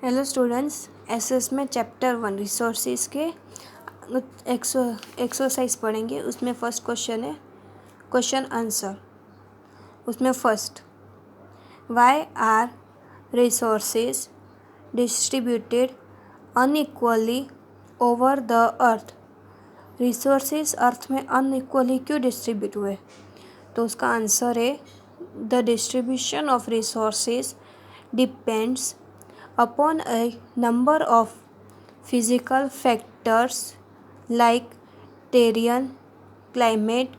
Hello students, SS में chapter 1 resources के exercise पढ़ेंगे। उसमें फर्स्ट क्वेश्चन है क्वेश्चन आंसर। उसमें first, why are resources distributed unequally over the earth. Resources earth में अनइक्वली क्यों डिस्ट्रीब्यूट हुए? तो उसका आंसर है the distribution of resources depends upon a number of physical factors like terrain, climate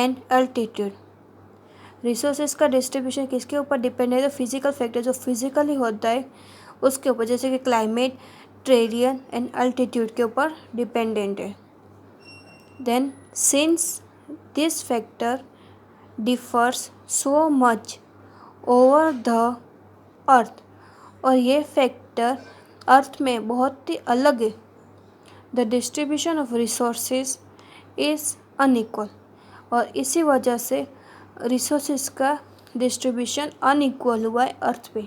and altitude। Resources का distribution किसके ऊपर depend है? तो फिजिकल फैक्टर जो फिजिकली होता है उसके ऊपर, जैसे कि क्लाइमेट, टेरियन एंड अल्टीट्यूड के ऊपर डिपेंडेंट है। Then since this factor differs so much over the earth, और ये फैक्टर अर्थ में बहुत ही अलग है, the distribution of resources is unequal, और इसी वजह से रिसोर्सेज का डिस्ट्रीब्यूशन अनइक्वल हुआ है अर्थ पे।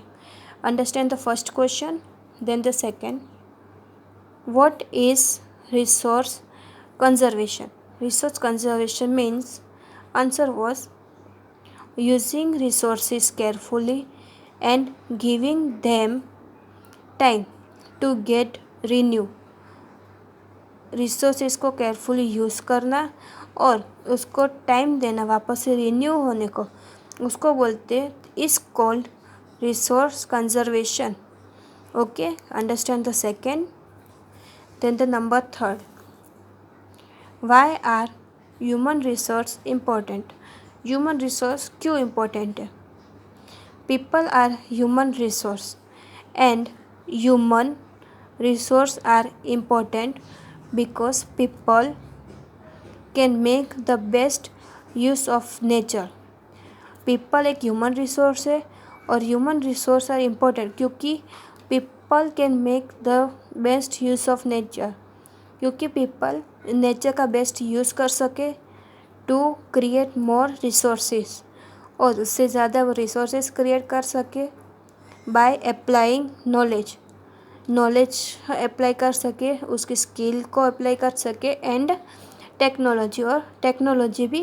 Understand the first question, then the second, what is resource conservation? Resource conservation means, answer was using resources carefully and giving them time to get renew। Resources को carefully use करना और उसको time देना वापस से renew होने को, उसको बोलते is called resource conservation. Okay, understand the second. Then the number third, why are human resource important? Human resource क्यों इम्पोर्टेंट है? People are human resource and human resource are important because people can make the best use of nature। People एक human resource है और human resource are important क्योंकि people can make the best use of nature, क्योंकि people nature का best use कर सके to create more resources, और उससे ज़्यादा वो रिसोर्सेज क्रिएट कर सके by applying knowledge, knowledge apply कर सके, उसकी स्किल को अप्लाई कर सके एंड टेक्नोलॉजी, और टेक्नोलॉजी भी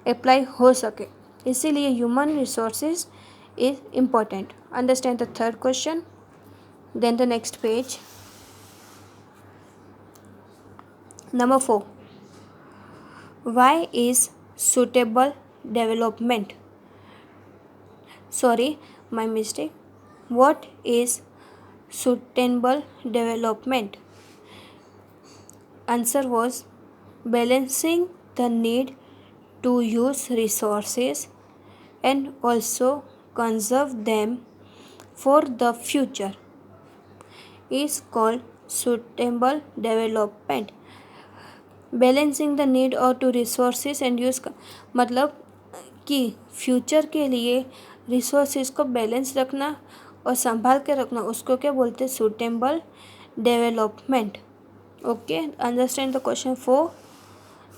अप्लाई हो सके। इसीलिए human resources is important. Understand the third question, then the next page. Number 4, why is suitable development? Sorry, my mistake. What is sustainable development? Answer was balancing the need to use resources and also conserve them for the future is called sustainable development। Balancing the need और to resources and use का मतलब कि future के लिए resources को balance रखना और संभाल के रखना, उसको क्या बोलते हैं? Suitable development. Okay, understand the question 4।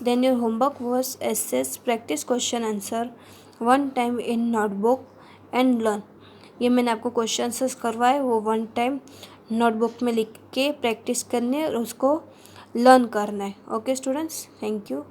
Then your homework was assess practice question answer 1 time in notebook and learn. ये मैंने आपको क्वेश्चन आंसर्स करवाए, वो 1 टाइम नोटबुक में लिख के प्रैक्टिस करनी है और उसको लर्न करना है। Okay students, thank you.